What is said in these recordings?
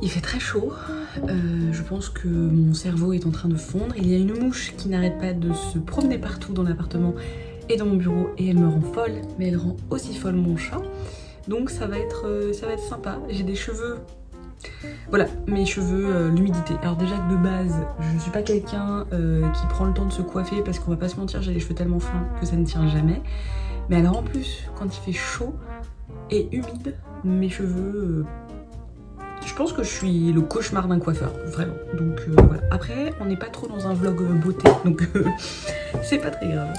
Il fait très chaud, je pense que mon cerveau est en train de fondre. Il y a une mouche qui n'arrête pas de se promener partout dans l'appartement et dans mon bureau et elle me rend folle, mais elle rend aussi folle mon chat. Donc ça va être sympa. J'ai des cheveux, voilà, mes cheveux, l'humidité. Alors déjà que de base, je suis pas quelqu'un qui prend le temps de se coiffer parce qu'on va pas se mentir, j'ai les cheveux tellement fins que ça ne tient jamais. Mais alors en plus, quand il fait chaud et humide, mes cheveux... je pense que je suis le cauchemar d'un coiffeur, vraiment. Donc voilà. Après, on n'est pas trop dans un vlog beauté, donc c'est pas très grave.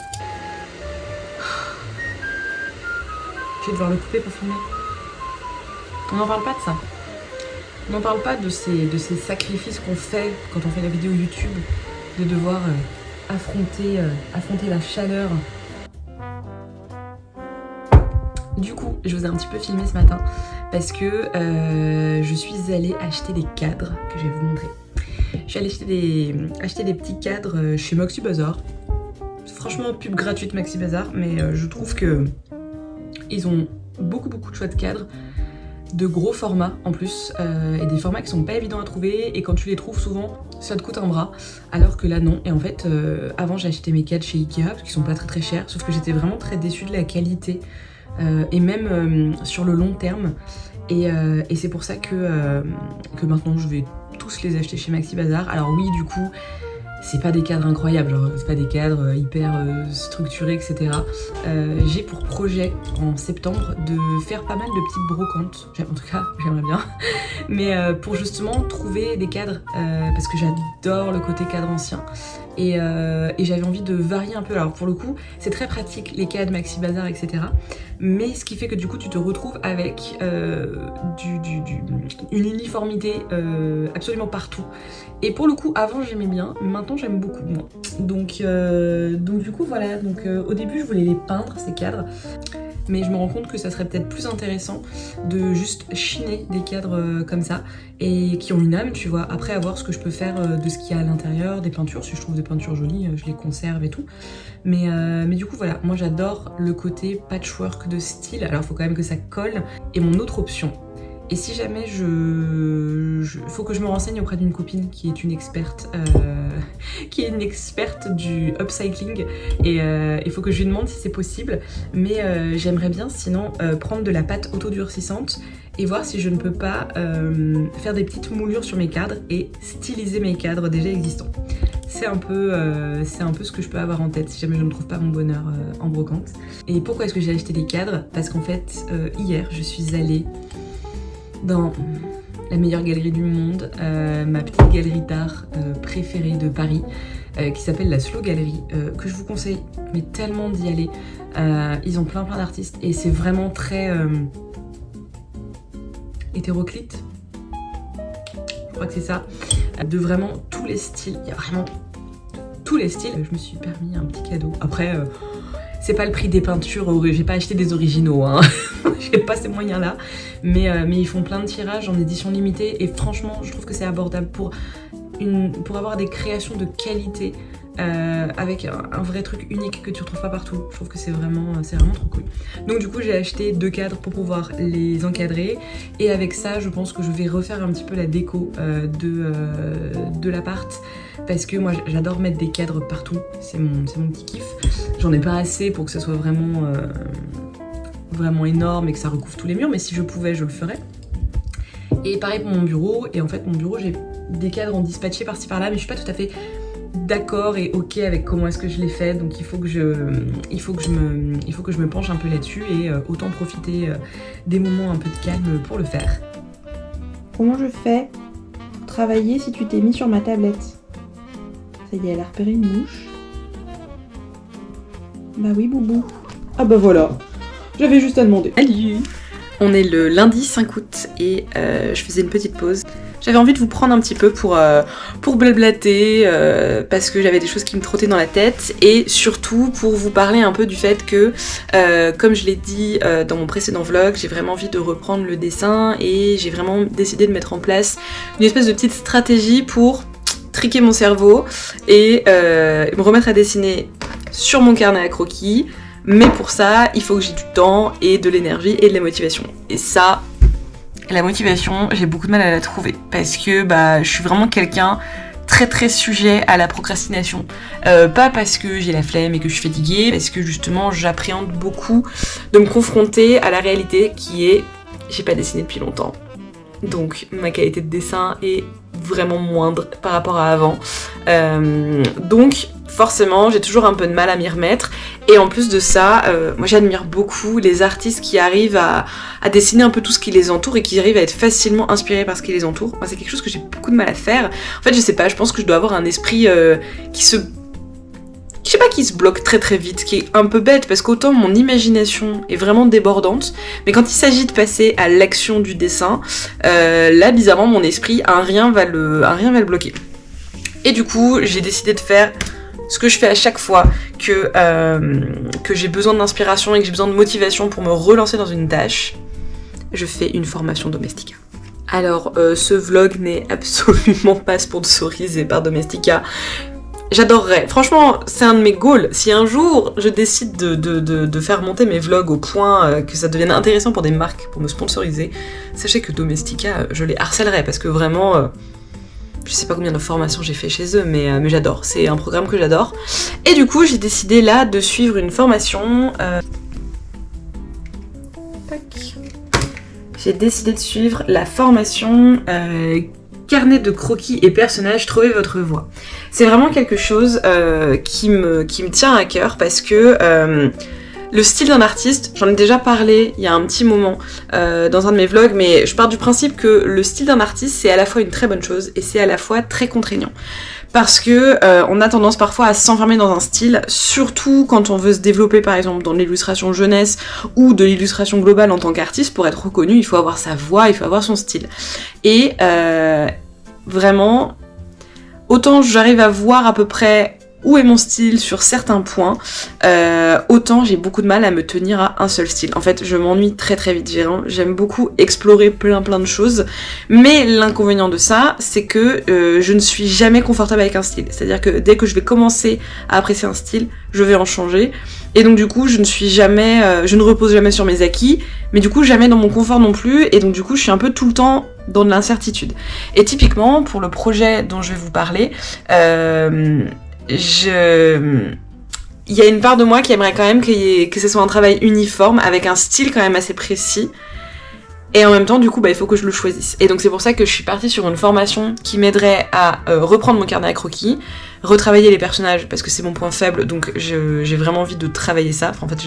Je vais devoir le couper pour filmer. On n'en parle pas de ça. On n'en parle pas de ces sacrifices qu'on fait quand on fait la vidéo YouTube, de devoir affronter la chaleur. Du coup, je vous ai un petit peu filmé ce matin parce que je suis allée acheter des cadres que je vais vous montrer. Je suis allée acheter des petits cadres chez Maxi Bazar. Franchement, pub gratuite Maxi Bazar, mais je trouve que ils ont beaucoup de chouettes cadres, de gros formats en plus, et des formats qui sont pas évidents à trouver, et quand tu les trouves souvent, ça te coûte un bras, alors que là non. Et en fait, avant j'ai acheté mes cadres chez Ikea, parce qu'ils sont pas très chers, sauf que j'étais vraiment très déçue de la qualité, et même sur le long terme, et c'est pour ça que maintenant je vais tous les acheter chez Maxi Bazar. Alors oui, du coup, c'est pas des cadres incroyables, genre c'est pas des cadres hyper structurés, etc. J'ai pour projet en septembre de faire pas mal de petites brocantes, en tout cas j'aimerais bien, mais pour justement trouver des cadres, parce que j'adore le côté cadre ancien, et j'avais envie de varier un peu. Alors pour le coup, c'est très pratique les cadres Maxi Bazar, etc. Mais ce qui fait que du coup tu te retrouves avec une uniformité absolument partout. Et pour le coup, avant j'aimais bien, mais maintenant j'aime beaucoup moins. Donc du coup voilà, donc au début je voulais les peindre ces cadres, mais je me rends compte que ça serait peut-être plus intéressant de juste chiner des cadres comme ça, et qui ont une âme, tu vois. Après, à voir ce que je peux faire de ce qu'il y a à l'intérieur, des peintures, si je trouve des peintures jolies, je les conserve et tout. Mais du coup voilà, moi j'adore le côté patchwork de style, alors il faut quand même que ça colle. Et mon autre option, et si jamais faut que je me renseigne auprès d'une copine qui est une experte, du upcycling, et il faut que je lui demande si c'est possible. Mais j'aimerais bien sinon prendre de la pâte autodurcissante et voir si je ne peux pas faire des petites moulures sur mes cadres et styliser mes cadres déjà existants. C'est un peu ce que je peux avoir en tête si jamais je ne trouve pas mon bonheur en brocante. Et pourquoi est-ce que j'ai acheté des cadres? Parce qu'en fait, hier, je suis allée dans la meilleure galerie du monde, ma petite galerie d'art préférée de Paris, qui s'appelle la Slow Gallery, que je vous conseille mais tellement d'y aller. Ils ont plein d'artistes et c'est vraiment très hétéroclite, je crois que c'est ça, de vraiment tous les styles. Il y a vraiment tous les styles. Je me suis permis un petit cadeau. Après, c'est pas le prix des peintures, j'ai pas acheté des originaux, hein. J'ai pas ces moyens là, mais ils font plein de tirages en édition limitée, et franchement je trouve que c'est abordable pour avoir des créations de qualité, avec un vrai truc unique que tu retrouves pas partout. Je trouve que c'est vraiment trop cool. Donc du coup j'ai acheté 2 cadres pour pouvoir les encadrer, et avec ça je pense que je vais refaire un petit peu la déco de l'appart, parce que moi j'adore mettre des cadres partout, c'est mon petit kiff. J'en ai pas assez pour que ce soit vraiment énorme et que ça recouvre tous les murs, mais si je pouvais je le ferais. Et pareil pour mon bureau, et en fait mon bureau j'ai des cadres en dispatché par-ci par-là, mais je suis pas tout à fait d'accord et ok avec comment est-ce que je l'ai fait, donc il faut que je me penche un peu là-dessus, et autant profiter des moments un peu de calme pour le faire. Comment je fais pour travailler si tu t'es mis sur ma tablette? Ça y est, elle a repéré une mouche. Bah oui, Boubou. Ah bah voilà, j'avais juste à demander. Salut. On est le lundi 5 août et je faisais une petite pause. J'avais envie de vous prendre un petit peu pour blablater, parce que j'avais des choses qui me trottaient dans la tête, et surtout pour vous parler un peu du fait que, comme je l'ai dit dans mon précédent vlog, j'ai vraiment envie de reprendre le dessin, et j'ai vraiment décidé de mettre en place une espèce de petite stratégie pour triquer mon cerveau et me remettre à dessiner sur mon carnet à croquis. Mais pour ça, il faut que j'ai du temps et de l'énergie et de la motivation. Et ça, la motivation, j'ai beaucoup de mal à la trouver. Parce que je suis vraiment quelqu'un très très sujet à la procrastination. Pas parce que j'ai la flemme et que je suis fatiguée, parce que justement j'appréhende beaucoup de me confronter à la réalité qui est, j'ai pas dessiné depuis longtemps. Donc ma qualité de dessin est vraiment moindre par rapport à avant. Donc forcément j'ai toujours un peu de mal à m'y remettre, et en plus de ça, moi j'admire beaucoup les artistes qui arrivent à dessiner un peu tout ce qui les entoure et qui arrivent à être facilement inspirés par ce qui les entoure. Moi c'est quelque chose que j'ai beaucoup de mal à faire. En fait je sais pas, je pense que je dois avoir un esprit qui se bloque très très vite, qui est un peu bête parce qu'autant mon imagination est vraiment débordante, mais quand il s'agit de passer à l'action du dessin, là bizarrement mon esprit, un rien va le bloquer. Et du coup j'ai décidé de faire ce que je fais à chaque fois que j'ai besoin d'inspiration et que j'ai besoin de motivation pour me relancer dans une tâche. Je fais une formation Domestika. Alors ce vlog n'est absolument pas sponsorisé par Domestika. J'adorerais. Franchement, c'est un de mes goals. Si un jour je décide de faire monter mes vlogs au point que ça devienne intéressant pour des marques pour me sponsoriser, sachez que Domestika, je les harcèlerai parce que vraiment, je sais pas combien de formations j'ai fait chez eux, mais j'adore. C'est un programme que j'adore. Et du coup, j'ai décidé là de suivre une formation. J'ai décidé de suivre la formation carnet de croquis et personnages, trouvez votre voix. C'est vraiment quelque chose qui me tient à cœur parce que le style d'un artiste, j'en ai déjà parlé il y a un petit moment dans un de mes vlogs, mais je pars du principe que le style d'un artiste c'est à la fois une très bonne chose et c'est à la fois très contraignant. Parce que on a tendance parfois à s'enfermer dans un style, surtout quand on veut se développer par exemple dans l'illustration jeunesse ou de l'illustration globale en tant qu'artiste. Pour être reconnu, il faut avoir sa voix, il faut avoir son style. Et vraiment, autant j'arrive à voir à peu près où est mon style sur certains points, autant j'ai beaucoup de mal à me tenir à un seul style. En fait, je m'ennuie très très vite. J'aime beaucoup explorer plein de choses, mais l'inconvénient de ça, c'est que je ne suis jamais confortable avec un style. C'est-à-dire que dès que je vais commencer à apprécier un style, je vais en changer. Et donc du coup, je ne repose jamais sur mes acquis, mais du coup jamais dans mon confort non plus, et donc du coup je suis un peu tout le temps dans de l'incertitude. Et typiquement, pour le projet dont je vais vous parler, il y a une part de moi qui aimerait quand même que ce soit un travail uniforme, avec un style quand même assez précis, et en même temps du coup il faut que je le choisisse. Et donc c'est pour ça que je suis partie sur une formation qui m'aiderait à reprendre mon carnet à croquis, retravailler les personnages parce que c'est mon point faible, donc j'ai vraiment envie de travailler ça. Enfin, en fait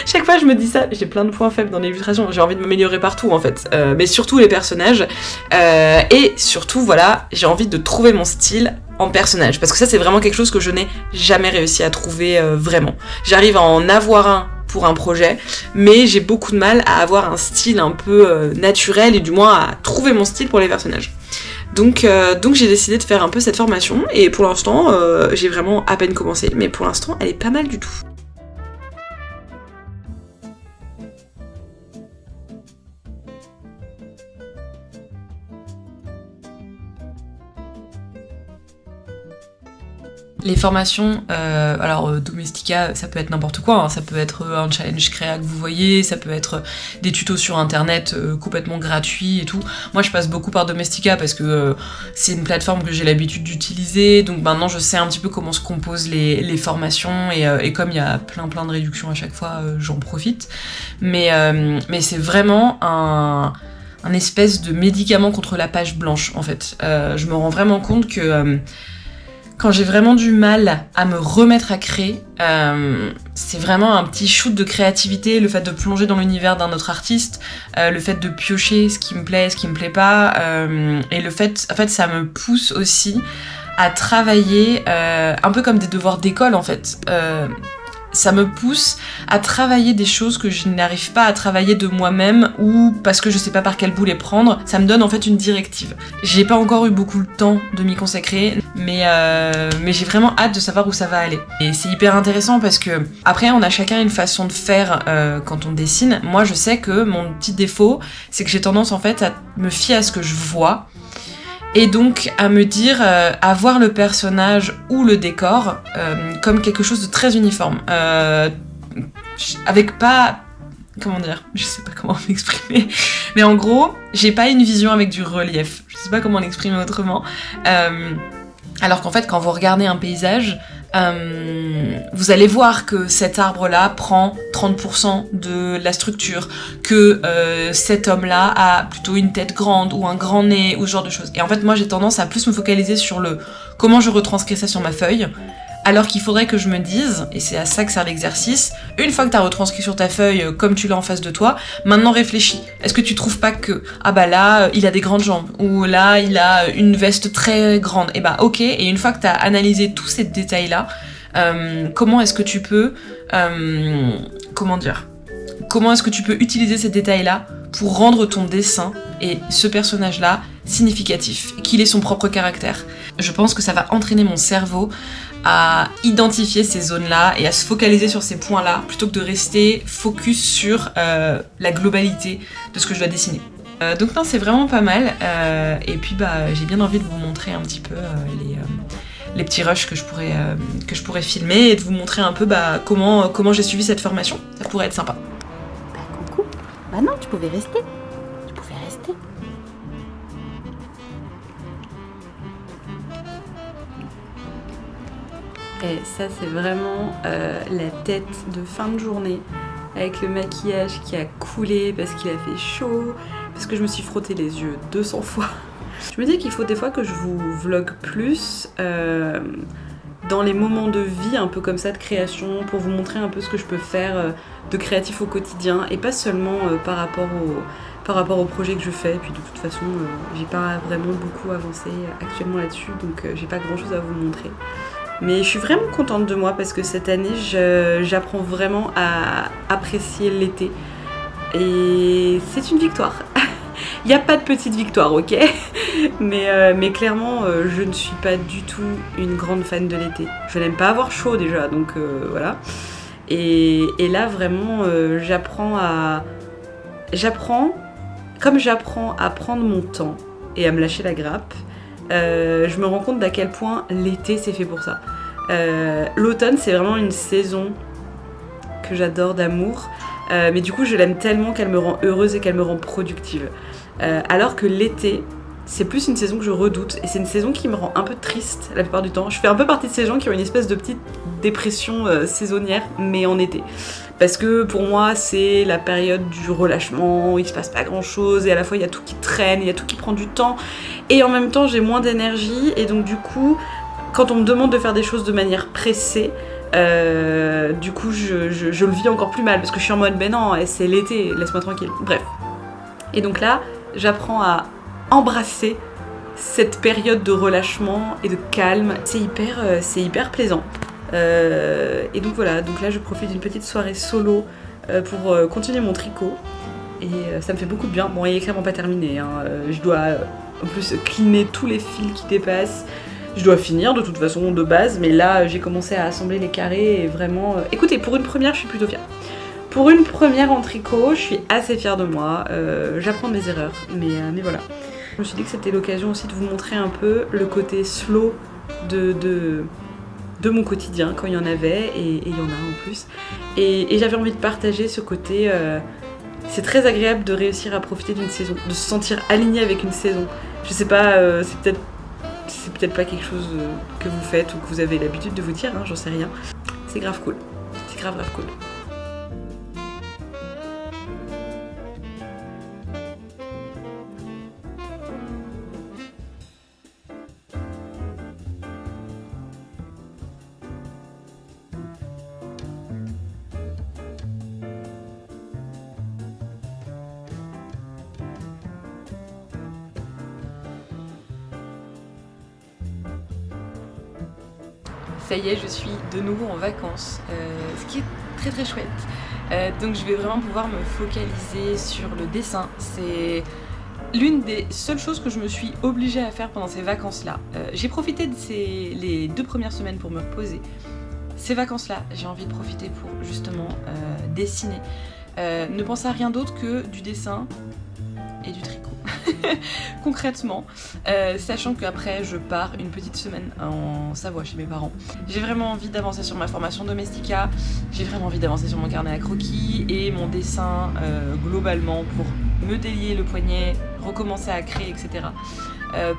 chaque fois je me dis ça, j'ai plein de points faibles dans l'illustration, j'ai envie de m'améliorer partout en fait, mais surtout les personnages, et surtout voilà, j'ai envie de trouver mon style en personnage, parce que ça c'est vraiment quelque chose que je n'ai jamais réussi à trouver vraiment. J'arrive à en avoir un pour un projet, mais j'ai beaucoup de mal à avoir un style un peu naturel, et du moins à trouver mon style pour les personnages. Donc j'ai décidé de faire un peu cette formation, et pour l'instant j'ai vraiment à peine commencé, mais pour l'instant elle est pas mal du tout. Les formations, Domestika, ça peut être n'importe quoi, hein. Ça peut être un challenge créa que vous voyez, ça peut être des tutos sur internet complètement gratuits et tout. Moi je passe beaucoup par Domestika parce que c'est une plateforme que j'ai l'habitude d'utiliser, donc maintenant je sais un petit peu comment se composent les formations, et comme il y a plein de réductions à chaque fois, j'en profite. Mais c'est vraiment un espèce de médicament contre la page blanche en fait. Je me rends vraiment compte que quand j'ai vraiment du mal à me remettre à créer, c'est vraiment un petit shoot de créativité, le fait de plonger dans l'univers d'un autre artiste, le fait de piocher ce qui me plaît, ce qui me plaît pas, et le fait, en fait, ça me pousse aussi à travailler un peu comme des devoirs d'école en fait. Ça me pousse à travailler des choses que je n'arrive pas à travailler de moi-même ou parce que je sais pas par quel bout les prendre. Ça me donne en fait une directive. J'ai pas encore eu beaucoup le temps de m'y consacrer, mais j'ai vraiment hâte de savoir où ça va aller. Et c'est hyper intéressant parce que après on a chacun une façon de faire quand on dessine. Moi je sais que mon petit défaut, c'est que j'ai tendance en fait à me fier à ce que je vois. Et donc à me dire, à voir le personnage ou le décor comme quelque chose de très uniforme. Avec pas... Comment dire ? Je sais pas comment m'exprimer. Mais en gros, j'ai pas une vision avec du relief. Je sais pas comment l'exprimer autrement. Alors qu'en fait, quand vous regardez un paysage, vous allez voir que cet arbre-là prend 30% de la structure, que cet homme-là a plutôt une tête grande ou un grand nez ou ce genre de choses. Et en fait, moi, j'ai tendance à plus me focaliser sur le comment je retranscris ça sur ma feuille, alors qu'il faudrait que je me dise, et c'est à ça que sert l'exercice, une fois que t'as retranscrit sur ta feuille comme tu l'as en face de toi, maintenant réfléchis. Est-ce que tu trouves pas que, ah bah là, il a des grandes jambes, ou là, il a une veste très grande, et bah ok, et une fois que t'as analysé tous ces détails-là, comment est-ce que tu peux, comment est-ce que tu peux utiliser ces détails-là pour rendre ton dessin et ce personnage-là significatif, qu'il ait son propre caractère. Je pense que ça va entraîner mon cerveau à identifier ces zones-là et à se focaliser sur ces points-là plutôt que de rester focus sur la globalité de ce que je dois dessiner. Donc non, c'est vraiment pas mal. Et puis j'ai bien envie de vous montrer un petit peu les petits rushs que je pourrais filmer et de vous montrer un peu comment j'ai suivi cette formation. Ça pourrait être sympa. Bah coucou. Bah non, tu pouvais rester. Tu pouvais rester. Et ça, c'est vraiment la tête de fin de journée, avec le maquillage qui a coulé parce qu'il a fait chaud, parce que je me suis frotté les yeux 200 fois. Je me dis qu'il faut des fois que je vous vlog plus dans les moments de vie, un peu comme ça, de création, pour vous montrer un peu ce que je peux faire de créatif au quotidien, et pas seulement par rapport au projet que je fais. Et puis de toute façon, j'ai pas vraiment beaucoup avancé actuellement là-dessus, donc j'ai pas grand-chose à vous montrer. Mais je suis vraiment contente de moi parce que cette année, j'apprends vraiment à apprécier l'été. Et c'est une victoire. Il n'y a pas de petite victoire, ok ? mais clairement, je ne suis pas du tout une grande fan de l'été. Je n'aime pas avoir chaud déjà, donc voilà. Et là, vraiment, comme j'apprends à prendre mon temps et à me lâcher la grappe, je me rends compte d'à quel point l'été c'est fait pour ça. L'automne c'est vraiment une saison que j'adore d'amour, mais du coup je l'aime tellement qu'elle me rend heureuse et qu'elle me rend productive. Alors que l'été c'est plus une saison que je redoute et c'est une saison qui me rend un peu triste la plupart du temps. Je fais un peu partie de ces gens qui ont une espèce de petite dépression saisonnière mais en été. Parce que pour moi, c'est la période du relâchement, où il se passe pas grand chose, et à la fois il y a tout qui traîne, il y a tout qui prend du temps, et en même temps j'ai moins d'énergie, et donc du coup, quand on me demande de faire des choses de manière pressée, du coup je le vis encore plus mal, parce que je suis en mode, ben non, c'est l'été, laisse-moi tranquille. Bref. Et donc là, j'apprends à embrasser cette période de relâchement et de calme. C'est hyper plaisant. Et donc voilà, donc là je profite d'une petite soirée solo pour continuer mon tricot et ça me fait beaucoup de bien. Bon, il est clairement pas terminé, hein. Je dois en plus cleaner tous les fils qui dépassent. Je dois finir de toute façon de base, mais là j'ai commencé à assembler les carrés et vraiment... Écoutez, pour une première, je suis plutôt fière. Pour une première en tricot, je suis assez fière de moi. J'apprends de mes erreurs, mais voilà. Je me suis dit que c'était l'occasion aussi de vous montrer un peu le côté slow de mon quotidien quand il y en avait, et il y en a en plus. Et j'avais envie de partager ce côté... c'est très agréable de réussir à profiter d'une saison, de se sentir aligné avec une saison. Je sais pas, c'est peut-être pas quelque chose que vous faites ou que vous avez l'habitude de vous dire, hein, j'en sais rien. C'est grave cool. C'est grave cool. Ça y est, je suis de nouveau en vacances, ce qui est très très chouette. Donc je vais vraiment pouvoir me focaliser sur le dessin. C'est l'une des seules choses que je me suis obligée à faire pendant ces vacances-là. J'ai profité de les 2 premières semaines pour me reposer. Ces vacances-là, j'ai envie de profiter pour justement dessiner. Ne penser à rien d'autre que du dessin et du tricot. Concrètement, sachant qu'après je pars une petite semaine en Savoie chez mes parents. J'ai vraiment envie d'avancer sur ma formation Domestika, j'ai vraiment envie d'avancer sur mon carnet à croquis et mon dessin globalement pour me délier le poignet, recommencer à créer, etc.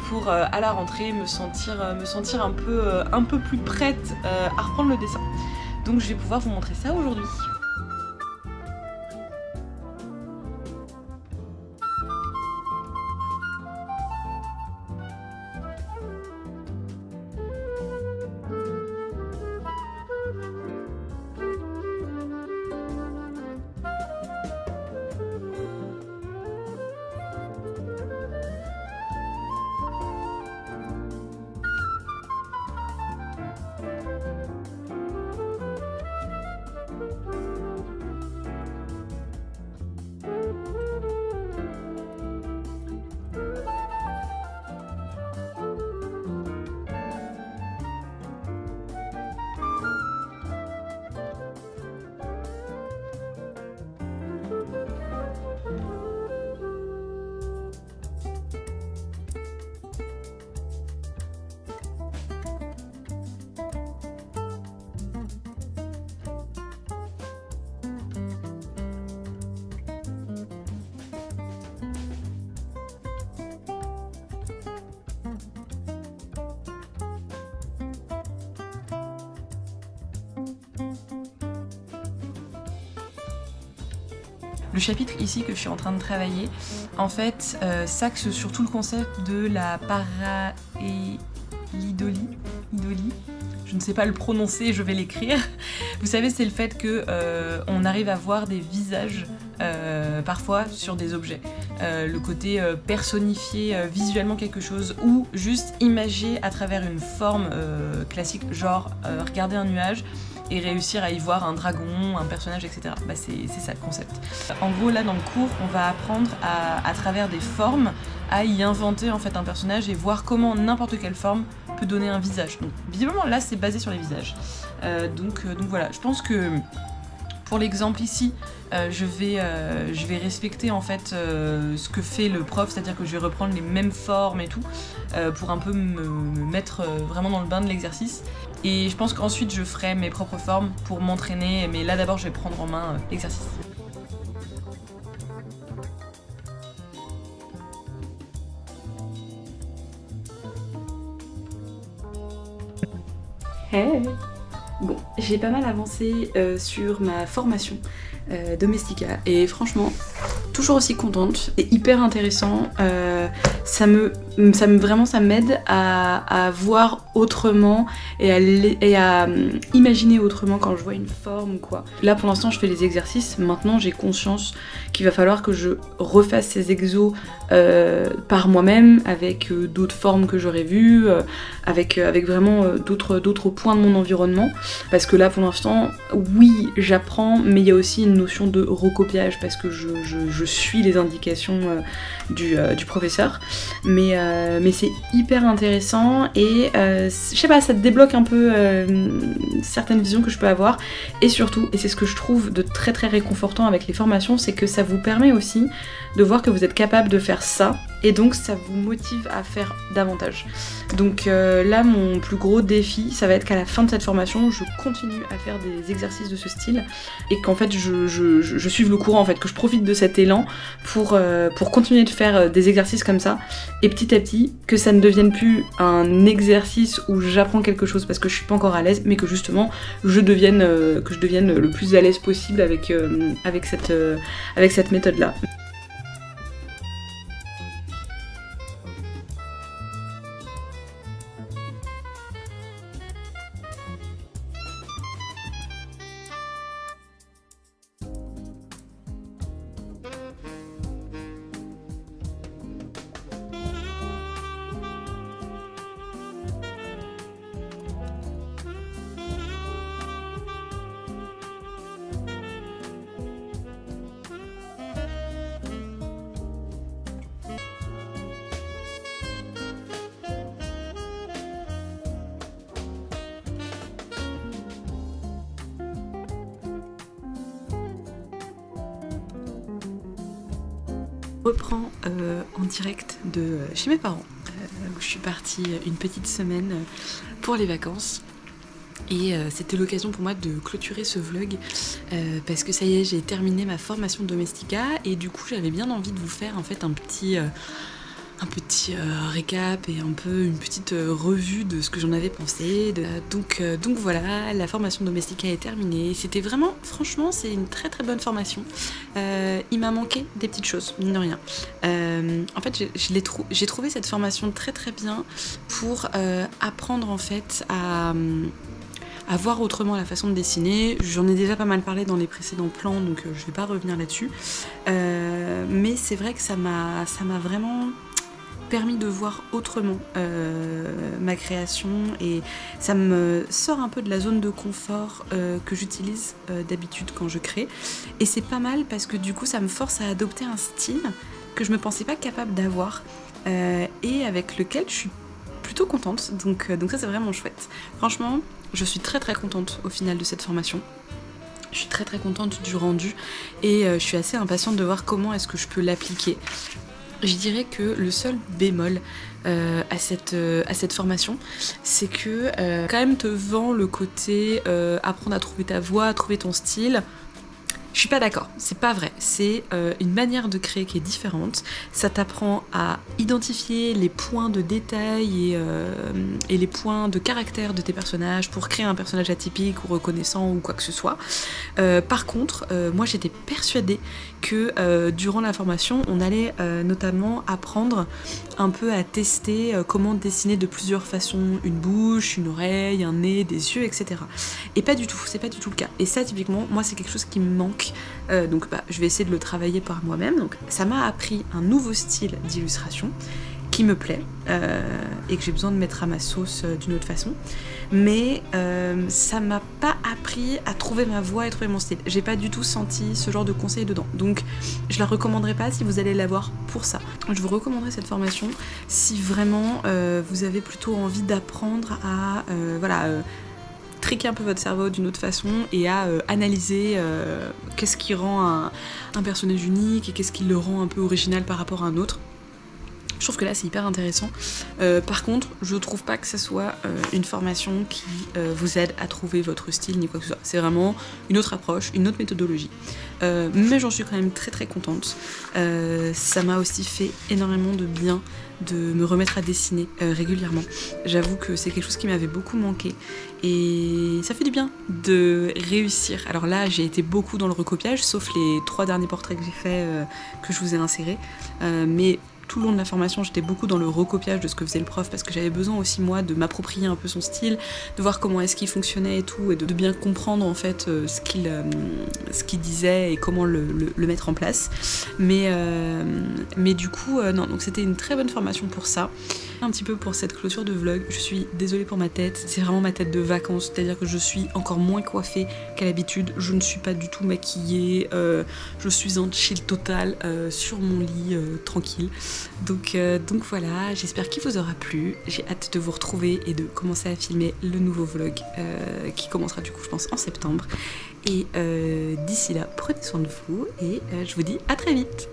Pour à la rentrée me sentir un peu plus prête à reprendre le dessin. Donc je vais pouvoir vous montrer ça aujourd'hui. Le chapitre ici que je suis en train de travailler, en fait, s'axe sur tout le concept de la pareidolie. Je ne sais pas le prononcer, je vais l'écrire. Vous savez, c'est le fait que on arrive à voir des visages parfois sur des objets. Le côté personnifier visuellement quelque chose ou juste imager à travers une forme classique, genre regarder un nuage et réussir à y voir un dragon, un personnage, etc. Bah c'est ça le concept. En gros, là dans le cours, on va apprendre à travers des formes à y inventer en fait un personnage et voir comment n'importe quelle forme peut donner un visage. Donc visiblement là c'est basé sur les visages. Donc voilà, je pense que pour l'exemple ici, je vais respecter en fait ce que fait le prof, c'est-à-dire que je vais reprendre les mêmes formes et tout, pour un peu me mettre vraiment dans le bain de l'exercice. Et je pense qu'ensuite je ferai mes propres formes pour m'entraîner, mais là d'abord je vais prendre en main l'exercice. Hey. Bon, j'ai pas mal avancé sur ma formation Domestika et franchement, toujours aussi contente et hyper intéressant. Ça m'aide à voir autrement et à imaginer autrement quand je vois une forme ou quoi. Là pour l'instant je fais les exercices, maintenant j'ai conscience qu'il va falloir que je refasse ces exos par moi-même avec d'autres formes que j'aurais vues, avec vraiment d'autres points de mon environnement. Parce que là pour l'instant, oui j'apprends, mais il y a aussi une notion de recopiage parce que je suis les indications du professeur. Mais c'est hyper intéressant et je sais pas, ça te débloque un peu certaines visions que je peux avoir. Et surtout, et c'est ce que je trouve de très très réconfortant avec les formations, c'est que ça vous permet aussi de voir que vous êtes capable de faire ça et donc ça vous motive à faire davantage. Donc là mon plus gros défi ça va être qu'à la fin de cette formation je continue à faire des exercices de ce style et qu'en fait je suive le courant en fait, que je profite de cet élan pour continuer de faire des exercices comme ça et petit à petit que ça ne devienne plus un exercice où j'apprends quelque chose parce que je suis pas encore à l'aise, mais que justement que je devienne le plus à l'aise possible avec cette méthode là. reprends en direct de chez mes parents, où je suis partie une petite semaine pour les vacances. Et c'était l'occasion pour moi de clôturer ce vlog parce que ça y est, j'ai terminé ma formation Domestika et du coup j'avais bien envie de vous faire en fait un petit récap et un peu une petite revue de ce que j'en avais pensé. Donc voilà, la formation Domestika est terminée. C'était vraiment, franchement, c'est une très très bonne formation. Il m'a manqué des petites choses, mine de rien. En fait, j'ai trouvé cette formation très très bien pour apprendre en fait à voir autrement la façon de dessiner. J'en ai déjà pas mal parlé dans les précédents plans, donc je vais pas revenir là-dessus. Mais c'est vrai que ça m'a vraiment permis de voir autrement ma création et ça me sort un peu de la zone de confort que j'utilise d'habitude quand je crée. Et c'est pas mal parce que du coup ça me force à adopter un style que je me pensais pas capable d'avoir et avec lequel je suis plutôt contente. Donc ça c'est vraiment chouette. Franchement, je suis très très contente au final de cette formation. Je suis très très contente du rendu et je suis assez impatiente de voir comment est-ce que je peux l'appliquer. Je dirais que le seul bémol à cette formation, c'est que quand même te vend le côté apprendre à trouver ta voix, à trouver ton style. Je suis pas d'accord, c'est pas vrai. C'est une manière de créer qui est différente. Ça t'apprend à identifier les points de détail et les points de caractère de tes personnages pour créer un personnage atypique ou reconnaissant ou quoi que ce soit. Par contre, moi j'étais persuadée que durant la formation, on allait notamment apprendre un peu à tester comment dessiner de plusieurs façons une bouche, une oreille, un nez, des yeux, etc. Et pas du tout, c'est pas du tout le cas. Et ça, typiquement, moi c'est quelque chose qui me manque. Donc je vais essayer de le travailler par moi-même. Donc ça m'a appris un nouveau style d'illustration qui me plaît et que j'ai besoin de mettre à ma sauce d'une autre façon. Mais ça m'a pas appris à trouver ma voix et trouver mon style. J'ai pas du tout senti ce genre de conseils dedans. Donc je la recommanderais pas si vous allez l'avoir pour ça. Je vous recommanderais cette formation si vraiment vous avez plutôt envie d'apprendre à triquer un peu votre cerveau d'une autre façon et à analyser qu'est-ce qui rend un personnage unique et qu'est-ce qui le rend un peu original par rapport à un autre. Je trouve que là c'est hyper intéressant. Par contre, je trouve pas que ça soit une formation qui vous aide à trouver votre style ni quoi que ce soit. C'est vraiment une autre approche, une autre méthodologie. Mais j'en suis quand même très très contente. Ça m'a aussi fait énormément de bien de me remettre à dessiner régulièrement. J'avoue que c'est quelque chose qui m'avait beaucoup manqué et ça fait du bien de réussir. Alors là, j'ai été beaucoup dans le recopiage, sauf les 3 derniers portraits que j'ai faits, que je vous ai insérés. Mais tout le long de la formation, j'étais beaucoup dans le recopiage de ce que faisait le prof parce que j'avais besoin aussi moi de m'approprier un peu son style, de voir comment est-ce qu'il fonctionnait et tout, et de bien comprendre en fait ce qu'il disait et comment le mettre en place. Mais du coup, non, donc c'était une très bonne formation pour ça. Un petit peu pour cette clôture de vlog, je suis désolée pour ma tête, c'est vraiment ma tête de vacances, c'est-à-dire que je suis encore moins coiffée qu'à l'habitude, je ne suis pas du tout maquillée, je suis en chill total sur mon lit tranquille. Donc voilà, j'espère qu'il vous aura plu, j'ai hâte de vous retrouver et de commencer à filmer le nouveau vlog qui commencera du coup je pense en septembre. Et d'ici là, prenez soin de vous et je vous dis à très vite.